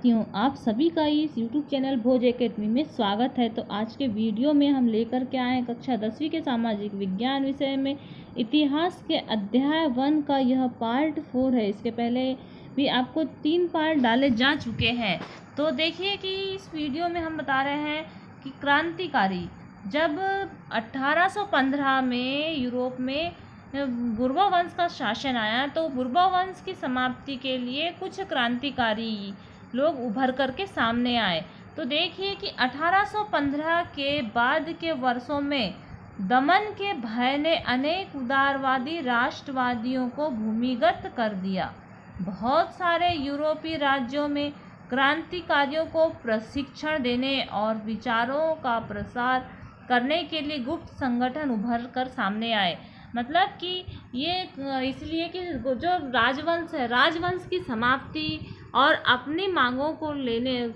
साथियों, आप सभी का इस YouTube चैनल भोज एकेडमी में स्वागत है। तो आज के वीडियो में हम लेकर के आए कक्षा 10वीं के सामाजिक विज्ञान विषय में इतिहास के अध्याय 1 का यह पार्ट 4 है। इसके पहले भी आपको 3 पार्ट डाले जा चुके हैं। तो देखिए कि इस वीडियो में हम बता रहे हैं कि क्रांतिकारी, जब 1815 में यूरोप में बुर्बा वंश का शासन आया तो बुर्बा वंश की समाप्ति के लिए कुछ क्रांतिकारी लोग उभर करके सामने आए। तो देखिए कि 1815 के बाद के वर्षों में दमन के भय ने अनेक उदारवादी राष्ट्रवादियों को भूमिगत कर दिया। बहुत सारे यूरोपीय राज्यों में क्रांतिकारियों को प्रशिक्षण देने और विचारों का प्रसार करने के लिए गुप्त संगठन उभर कर सामने आए। मतलब कि ये इसलिए कि जो राजवंश है, राजवंश की समाप्ति और अपनी मांगों को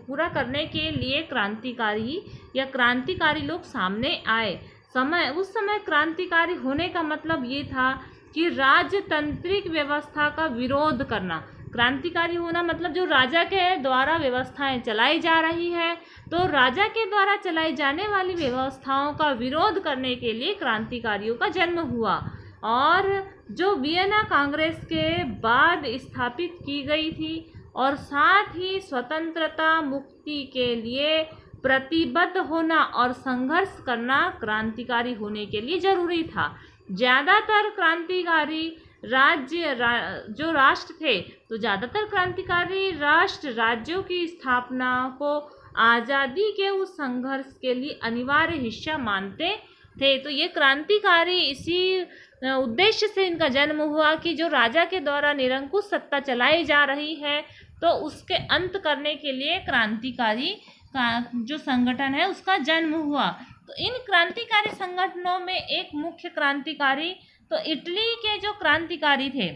पूरा करने के लिए क्रांतिकारी लोग सामने आए। उस समय क्रांतिकारी होने का मतलब ये था कि राजतांत्रिक व्यवस्था का विरोध करना। क्रांतिकारी होना मतलब जो राजा के द्वारा व्यवस्थाएं चलाई जा रही है, तो राजा के द्वारा चलाई जाने वाली व्यवस्थाओं का विरोध करने के लिए क्रांतिकारियों का जन्म हुआ। और जो वियना कांग्रेस के बाद स्थापित की गई थी और साथ ही स्वतंत्रता मुक्ति के लिए प्रतिबद्ध होना और संघर्ष करना क्रांतिकारी होने के लिए जरूरी था। ज़्यादातर क्रांतिकारी जो राष्ट्र थे, तो ज़्यादातर क्रांतिकारी राष्ट्र राज्यों की स्थापना को आज़ादी के उस संघर्ष के लिए अनिवार्य हिस्सा मानते थे। तो ये क्रांतिकारी इसी उद्देश्य से इनका जन्म हुआ कि जो राजा के द्वारा निरंकुश सत्ता चलाई जा रही है, तो उसके अंत करने के लिए क्रांतिकारी का जो संगठन है उसका जन्म हुआ। तो इन क्रांतिकारी संगठनों में एक मुख्य क्रांतिकारी, तो इटली के जो क्रांतिकारी थे,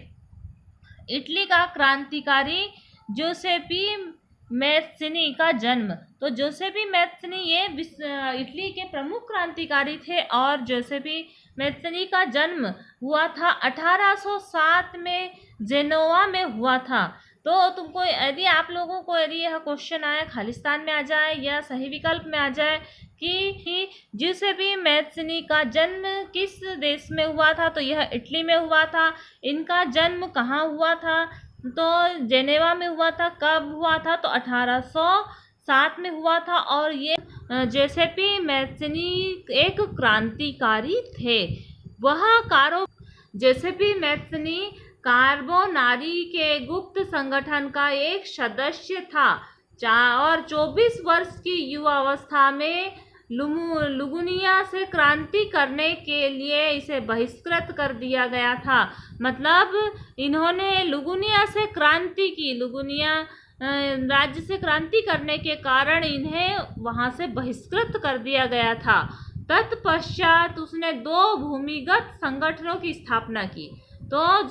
इटली का क्रांतिकारी जोसेपी मैत्सिनी का जन्म। तो जोसेपी मैत्सिनी ये इटली के प्रमुख क्रांतिकारी थे और जोसेपी मैत्सिनी का जन्म हुआ था 1807 में जेनोवा में हुआ था। तो तुमको यदि आप लोगों को यदि यह क्वेश्चन आए, खालिस्तान में आ जाए या सही विकल्प में आ जाए कि जोसेपी मैत्सिनी का जन्म किस देश में हुआ था, तो यह इटली में हुआ था। इनका जन्म कहाँ हुआ था, तो जेनेवा में हुआ था। कब हुआ था, तो 1807 में हुआ था। और ये जोसेपी मैत्सिनी एक क्रांतिकारी थे। जोसेपी मैत्सिनी कार्बोनारी के गुप्त संगठन का एक सदस्य था और 24 वर्ष की युवावस्था में लुगुनिया से क्रांति करने के लिए इसे बहिष्कृत कर दिया गया था। मतलब इन्होंने लुगुनिया से क्रांति की, लुगुनिया राज्य से क्रांति करने के कारण इन्हें वहां से बहिष्कृत कर दिया गया था। तत्पश्चात उसने 2 भूमिगत संगठनों की स्थापना की। तो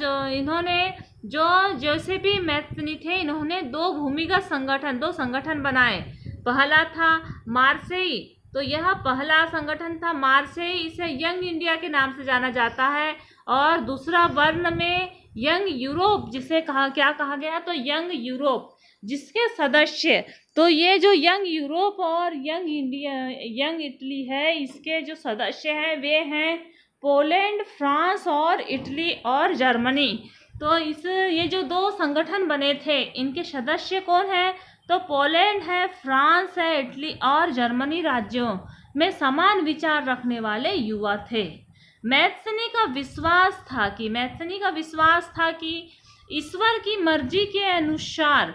जो जोसेपी मैत्सिनी थे, इन्होंने 2 संगठन बनाए। पहला था मार्सेई, तो यह पहला संगठन था मार्सेई, इसे यंग इंडिया के नाम से जाना जाता है। और दूसरा वर्ण में यंग यूरोप, जिसे क्या कहा गया, तो यंग यूरोप, जिसके सदस्य, तो ये जो यंग यूरोप और यंग इटली है, इसके जो सदस्य हैं वे हैं पोलैंड, फ्रांस और इटली और जर्मनी। तो ये जो 2 संगठन बने थे, इनके सदस्य कौन है, तो पोलैंड है, फ्रांस है, इटली और जर्मनी राज्यों में समान विचार रखने वाले युवा थे। मैत्सिनी का विश्वास था कि ईश्वर की मर्जी के अनुसार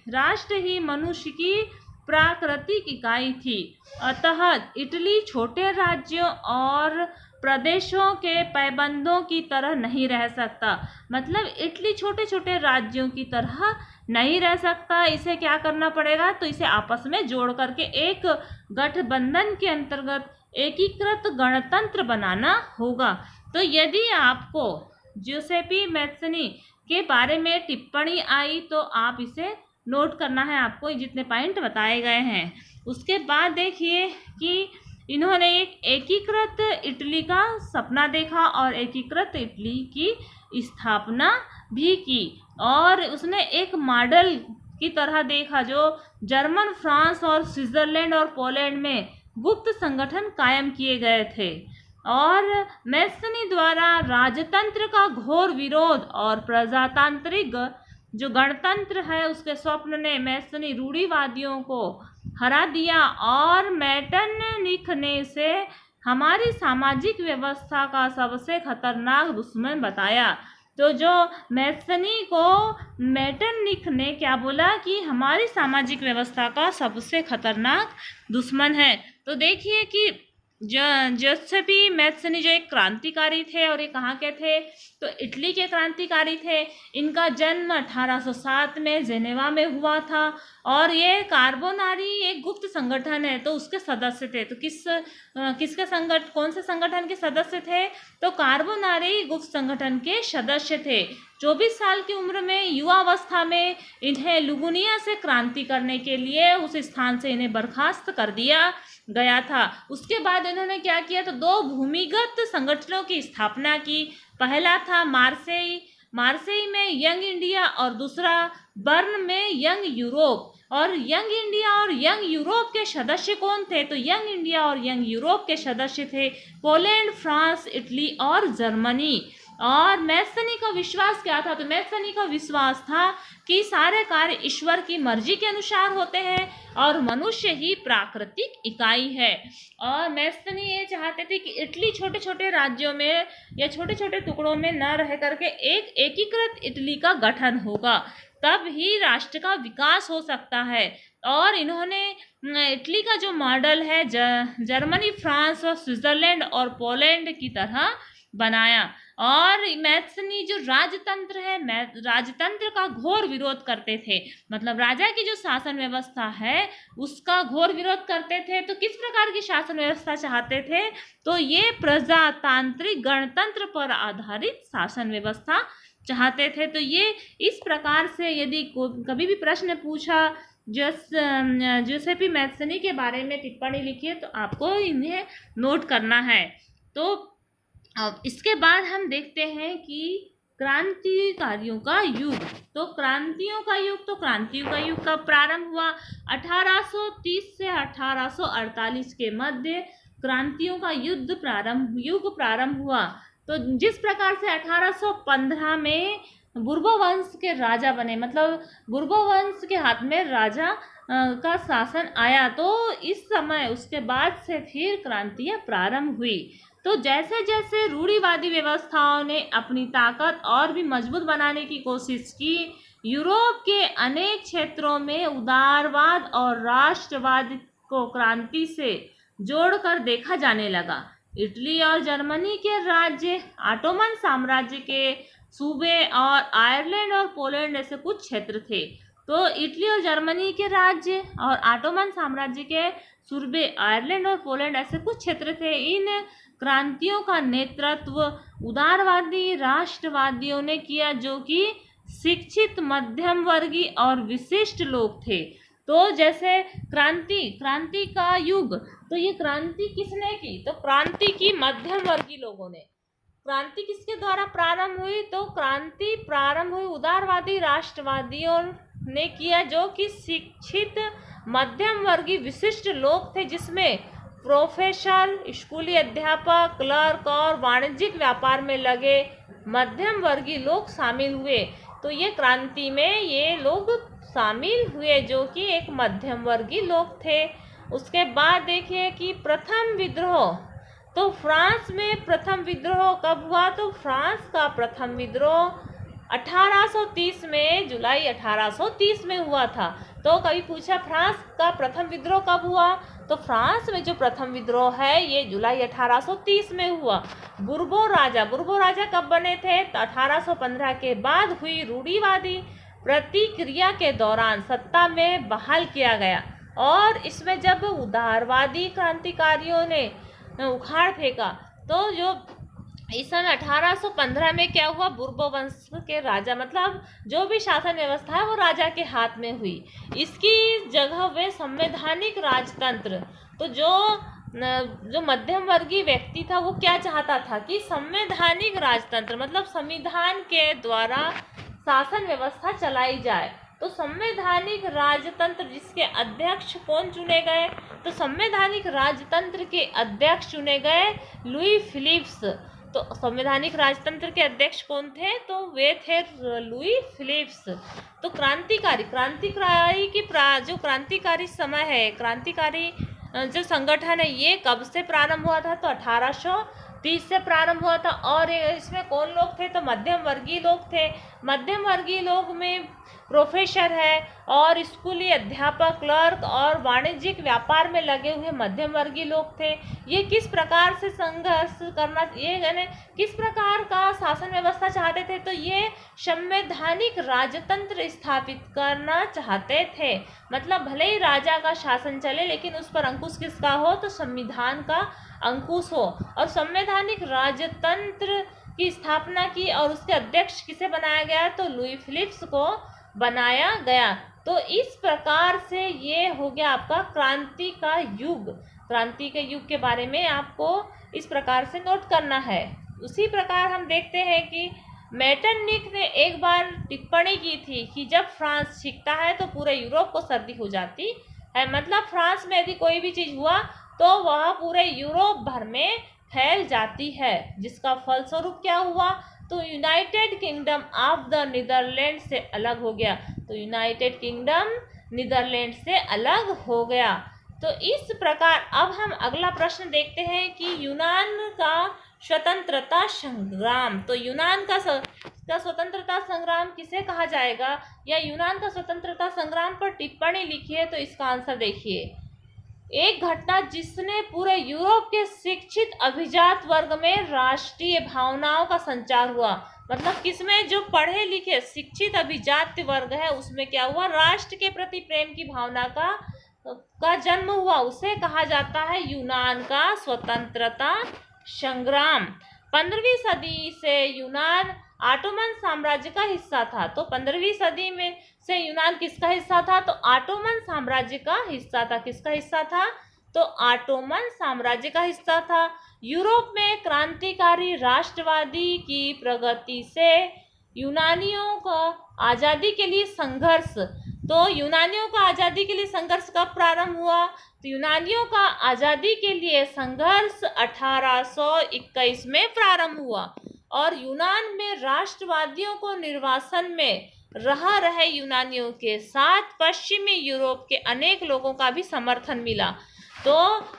राष्ट्र ही मनुष्य की प्राकृतिक इकाई थी। अतः इटली छोटे राज्यों और प्रदेशों के पैबंदों की तरह नहीं रह सकता। मतलब इटली छोटे छोटे राज्यों की तरह नहीं रह सकता। इसे क्या करना पड़ेगा, तो इसे आपस में जोड़ करके एक गठबंधन के अंतर्गत एकीकृत गणतंत्र बनाना होगा। तो यदि आपको जोसेपी मैत्सिनी के बारे में टिप्पणी आई तो आप इसे नोट करना है, आपको जितने पॉइंट बताए गए हैं। उसके बाद देखिए कि इन्होंने एक एकीकृत इटली का सपना देखा और एकीकृत इटली की स्थापना भी की। और उसने एक मॉडल की तरह देखा, जो जर्मन, फ्रांस और स्विट्जरलैंड और पोलैंड में गुप्त संगठन कायम किए गए थे। और मैसनी द्वारा राजतंत्र का घोर विरोध और प्रजातांत्रिक जो गणतंत्र है उसके स्वप्न ने मैसनी रूढ़िवादियों को हरा दिया और मेटरनिख ने इसे हमारी सामाजिक व्यवस्था का सबसे खतरनाक दुश्मन बताया। तो जो मैसनी को मेटरनिख ने क्या बोला कि हमारी सामाजिक व्यवस्था का सबसे खतरनाक दुश्मन है। तो देखिए कि जोसेफी मैत्सनी जो एक क्रांतिकारी थे, और ये कहाँ के थे, तो इटली के क्रांतिकारी थे। इनका जन्म 1807 में जेनेवा में हुआ था और ये कार्बोनारी एक गुप्त संगठन है, तो उसके सदस्य थे। तो किसके कौन से संगठन के सदस्य थे, तो कार्बोनारी गुप्त संगठन के सदस्य थे। 24 साल की उम्र में युवावस्था में इन्हें लुगुनिया से क्रांति करने के लिए उस स्थान से इन्हें बर्खास्त कर दिया गया था। उसके बाद इन्होंने क्या किया, तो 2 भूमिगत संगठनों की स्थापना की। पहला था मार्सेई में यंग इंडिया और दूसरा बर्न में यंग यूरोप। और यंग इंडिया और यंग यूरोप के सदस्य कौन थे, तो यंग इंडिया और यंग यूरोप के सदस्य थे पोलैंड, फ्रांस, इटली और जर्मनी। और मैसनी का विश्वास क्या था, तो मैसनी का विश्वास था कि सारे कार्य ईश्वर की मर्जी के अनुसार होते हैं और मनुष्य ही प्राकृतिक इकाई है। और मैसनी ये चाहते थे कि इटली छोटे छोटे राज्यों में या छोटे छोटे टुकड़ों में न रह करके एक एकीकृत इटली का गठन होगा, तब ही राष्ट्र का विकास हो सकता है। और इन्होंने इटली का जो मॉडल है जर्मनी, फ्रांस और स्विट्जरलैंड और पोलैंड की तरह बनाया। और मैत्सनी जो राजतंत्र है, राजतंत्र का घोर विरोध करते थे, मतलब राजा की जो शासन व्यवस्था है उसका घोर विरोध करते थे। तो किस प्रकार की शासन व्यवस्था चाहते थे, तो ये प्रजातांत्रिक गणतंत्र पर आधारित शासन व्यवस्था चाहते थे। तो ये इस प्रकार से यदि कभी भी प्रश्न पूछा जोसेफी मैत्सनी के बारे में टिप्पणी लिखिए तो आपको इन्हें नोट करना है। तो अब इसके बाद हम देखते हैं कि क्रांतिकारियों का युग। तो क्रांतियों का युग कब प्रारंभ हुआ, 1830 से 1848 के मध्य क्रांतियों का युग प्रारंभ हुआ। तो जिस प्रकार से 1815 में बुर्बो वंश के राजा बने, मतलब बुर्बो वंश के हाथ में राजा का शासन आया, तो इस समय उसके बाद से फिर क्रांतियाँ प्रारंभ हुई। तो जैसे जैसे रूढ़िवादी व्यवस्थाओं ने अपनी ताकत और भी मजबूत बनाने की कोशिश की, यूरोप के अनेक क्षेत्रों में उदारवाद और राष्ट्रवाद को क्रांति से जोड़कर देखा जाने लगा। इटली और जर्मनी के राज्य, ऑटोमन साम्राज्य के सूबे और आयरलैंड और पोलैंड ऐसे कुछ क्षेत्र थे। तो इटली और जर्मनी के राज्य और ऑटोमन साम्राज्य के सूबे, आयरलैंड और पोलैंड ऐसे कुछ क्षेत्र थे। इन क्रांतियों का नेतृत्व उदारवादी राष्ट्रवादियों ने किया, जो कि शिक्षित, मध्यम वर्गीय और विशिष्ट लोग थे। तो जैसे क्रांति का युग, तो ये क्रांति किसने की, तो क्रांति की मध्यम वर्गीय लोगों ने। क्रांति किसके द्वारा प्रारंभ हुई, तो क्रांति प्रारंभ हुई उदारवादी राष्ट्रवादियों ने किया, जो कि शिक्षित, मध्यम वर्गीय विशिष्ट लोग थे, जिसमें प्रोफेसर, स्कूली अध्यापक, क्लर्क और वाणिज्यिक व्यापार में लगे मध्यम वर्गीय लोग शामिल हुए। तो ये क्रांति में ये लोग शामिल हुए जो कि एक मध्यम वर्गीय लोग थे। उसके बाद देखिए कि प्रथम विद्रोह, तो फ्रांस में प्रथम विद्रोह कब हुआ, तो फ्रांस का प्रथम विद्रोह 1830 में, जुलाई 1830 में हुआ था। तो कभी पूछा फ्रांस का प्रथम विद्रोह कब हुआ, तो फ्रांस में जो प्रथम विद्रोह है ये जुलाई 1830 में हुआ। बुर्बो राजा कब बने थे, तो 1815 के बाद हुई रूढ़िवादी प्रतिक्रिया के दौरान सत्ता में बहाल किया गया। और इसमें जब उदारवादी क्रांतिकारियों ने उखाड़ फेंका, तो जो इस सन 1815 में क्या हुआ, बुर्बो वंश के राजा, मतलब जो भी शासन व्यवस्था है वो राजा के हाथ में हुई। इसकी जगह वे संवैधानिक राजतंत्र, तो जो मध्यम वर्गीय व्यक्ति था वो क्या चाहता था कि संवैधानिक राजतंत्र, मतलब संविधान के द्वारा शासन व्यवस्था चलाई जाए। तो संवैधानिक राजतंत्र जिसके अध्यक्ष कौन चुने गए, तो संवैधानिक राजतंत्र के अध्यक्ष चुने गए लुई फिलिप्स। तो संवैधानिक राजतंत्र के अध्यक्ष कौन थे, तो वे थे लुई फिलिप्स। तो क्रांतिकारी की जो क्रांतिकारी समय है, क्रांतिकारी जो संगठन है, ये कब से प्रारंभ हुआ था, तो 1830 से प्रारंभ हुआ था। और इसमें कौन लोग थे, तो मध्यम वर्गीय लोग थे। मध्यम वर्गीय लोग में प्रोफेसर है और स्कूली अध्यापक, क्लर्क और वाणिज्यिक व्यापार में लगे हुए मध्यम वर्गीय लोग थे। ये किस प्रकार से संघर्ष करना, ये यानी किस प्रकार का शासन व्यवस्था चाहते थे, तो ये संवैधानिक राजतंत्र स्थापित करना चाहते थे। मतलब भले ही राजा का शासन चले लेकिन उस पर अंकुश किसका हो, तो संविधान का अंकुश हो। और संवैधानिक राजतंत्र की स्थापना की और उसके अध्यक्ष किसे बनाया गया, तो लुई फिलिप्स को बनाया गया। तो इस प्रकार से ये हो गया आपका क्रांति का युग। क्रांति के युग के बारे में आपको इस प्रकार से नोट करना है। उसी प्रकार हम देखते हैं कि मेटरनिख ने एक बार टिप्पणी की थी कि जब फ्रांस छिकता है तो पूरे यूरोप को सर्दी हो जाती है। मतलब फ्रांस में यदि कोई भी चीज़ हुआ तो वह पूरे यूरोप भर में फैल जाती है, जिसका फलस्वरूप क्या हुआ, तो United Kingdom of the Netherlands से अलग हो गया। तो यूनाइटेड किंगडम नीदरलैंड से अलग हो गया। तो इस प्रकार अब हम अगला प्रश्न देखते हैं कि यूनान का स्वतंत्रता संग्राम। तो यूनान का स्वतंत्रता संग्राम किसे कहा जाएगा, या यूनान का स्वतंत्रता संग्राम पर टिप्पणी लिखिए। तो इसका आंसर देखिए, एक घटना जिसने पूरे यूरोप के शिक्षित अभिजात वर्ग में राष्ट्रीय भावनाओं का संचार हुआ। मतलब किसमें, जो पढ़े लिखे शिक्षित अभिजात वर्ग है उसमें क्या हुआ, राष्ट्र के प्रति प्रेम की भावना का जन्म हुआ। उसे कहा जाता है यूनान का स्वतंत्रता संग्राम। 15वीं सदी से यूनान ऑटोमन साम्राज्य का हिस्सा था। तो 15वीं सदी में से यूनान किसका हिस्सा था, तो ऑटोमन साम्राज्य का हिस्सा था। किसका हिस्सा था, तो ऑटोमन साम्राज्य का हिस्सा था। यूरोप में क्रांतिकारी राष्ट्रवादी की प्रगति से यूनानियों का आज़ादी के लिए संघर्ष। तो यूनानियों का आज़ादी के लिए संघर्ष कब प्रारंभ हुआ, तो यूनानियों का आज़ादी के लिए संघर्ष 1821 में प्रारंभ हुआ। और यूनान में राष्ट्रवादियों को निर्वासन में रह रहे यूनानियों के साथ पश्चिमी यूरोप के अनेक लोगों का भी समर्थन मिला। तो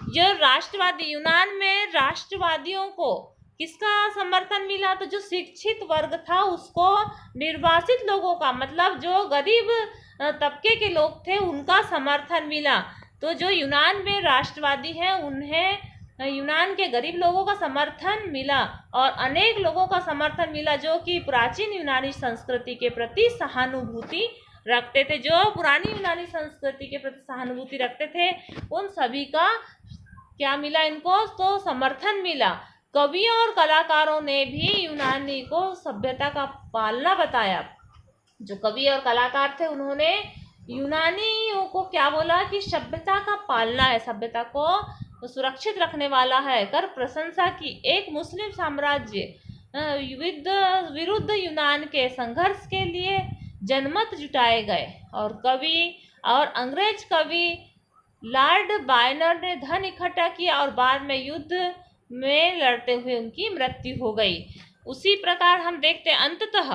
जो राष्ट्रवादी, यूनान में राष्ट्रवादियों को किसका समर्थन मिला, तो जो शिक्षित वर्ग था उसको निर्वासित लोगों का, मतलब जो गरीब तबके के लोग थे उनका समर्थन मिला। तो जो यूनान में राष्ट्रवादी हैं उन्हें यूनान के गरीब लोगों का समर्थन मिला और अनेक लोगों का समर्थन मिला जो कि प्राचीन यूनानी संस्कृति के प्रति सहानुभूति रखते थे। जो पुरानी यूनानी संस्कृति के प्रति सहानुभूति रखते थे उन सभी का क्या मिला, इनको तो समर्थन मिला। कवियों और कलाकारों ने भी यूनानी को सभ्यता का पालना बताया। जो कवि और कलाकार थे उन्होंने यूनानियों को क्या बोला कि सभ्यता का पालना है, सभ्यता को सुरक्षित रखने वाला है कर प्रशंसा की। एक मुस्लिम साम्राज्य विरुद्ध यूनान के संघर्ष के लिए जनमत जुटाए गए और कवि और अंग्रेज कवि लॉर्ड बायनर ने धन इकट्ठा किया और बाद में युद्ध में लड़ते हुए उनकी मृत्यु हो गई। उसी प्रकार हम देखते हैं अंततः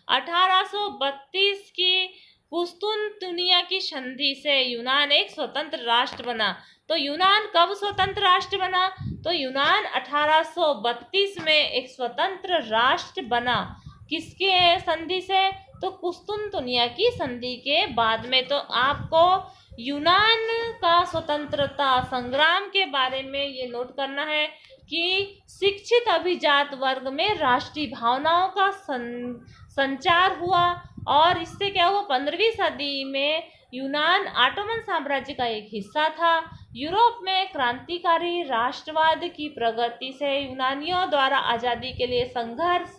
1832 की कुस्तुनतुनिया की संधि से यूनान एक स्वतंत्र राष्ट्र बना। तो यूनान कब स्वतंत्र राष्ट्र बना, तो यूनान 1832 में एक स्वतंत्र राष्ट्र बना। किसके संधि से, तो कुस्तुनतुनिया की संधि के बाद में। तो आपको यूनान का स्वतंत्रता संग्राम के बारे में ये नोट करना है कि शिक्षित अभिजात वर्ग में राष्ट्रीय भावनाओं का संचार हुआ और इससे क्या हुआ, 15वीं सदी में यूनान ऑटोमन साम्राज्य का एक हिस्सा था। यूरोप में क्रांतिकारी राष्ट्रवाद की प्रगति से यूनानियों द्वारा आज़ादी के लिए संघर्ष।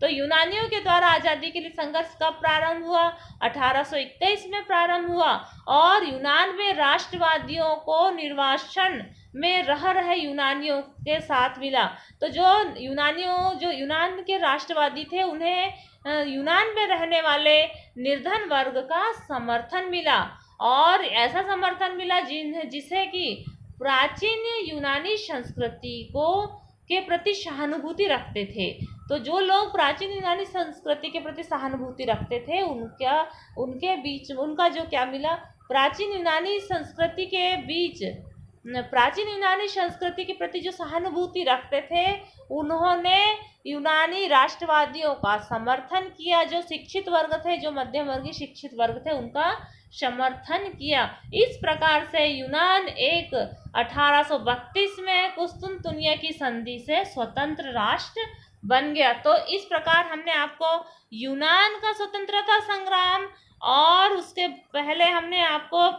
तो यूनानियों के द्वारा आज़ादी के लिए संघर्ष कब प्रारंभ हुआ, 1821 में प्रारंभ हुआ और यूनान में राष्ट्रवादियों को निर्वासन में रह रहे यूनानियों के साथ मिला। तो जो यूनान के राष्ट्रवादी थे उन्हें यूनान में रहने वाले निर्धन वर्ग का समर्थन मिला, और ऐसा समर्थन मिला जिसे कि प्राचीन यूनानी संस्कृति को के प्रति सहानुभूति रखते थे। तो जो लोग प्राचीन यूनानी संस्कृति के प्रति सहानुभूति रखते थे उनके बीच उनका जो क्या मिला, प्राचीन यूनानी संस्कृति के प्रति जो सहानुभूति रखते थे उन्होंने यूनानी राष्ट्रवादियों का समर्थन किया। जो शिक्षित वर्ग थे, जो मध्यम वर्गीय शिक्षित वर्ग थे, उनका समर्थन किया। इस प्रकार से यूनान एक 1832 में कुस्तुनतुनिया की संधि से स्वतंत्र राष्ट्र बन गया। तो इस प्रकार हमने आपको यूनान का स्वतंत्रता संग्राम और उसके पहले हमने आपको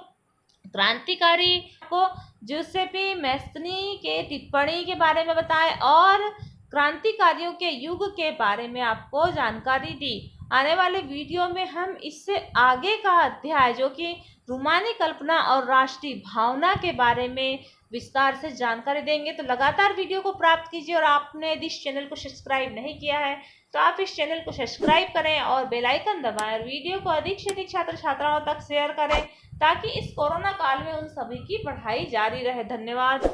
क्रांतिकारी को जूसेपी मैस्नी के टिप्पणी के बारे में बताया और क्रांतिकारियों के युग के बारे में आपको जानकारी दी। आने वाले वीडियो में हम इससे आगे का अध्याय जो कि रूमानी कल्पना और राष्ट्रीय भावना के बारे में विस्तार से जानकारी देंगे। तो लगातार वीडियो को प्राप्त कीजिए, और आपने यदि इस चैनल को सब्सक्राइब नहीं किया है तो आप इस चैनल को सब्सक्राइब करें और बेल आइकन दबाएं, और वीडियो को अधिक से अधिक छात्र छात्राओं तक शेयर करें ताकि इस कोरोना काल में उन सभी की पढ़ाई जारी रहे। धन्यवाद।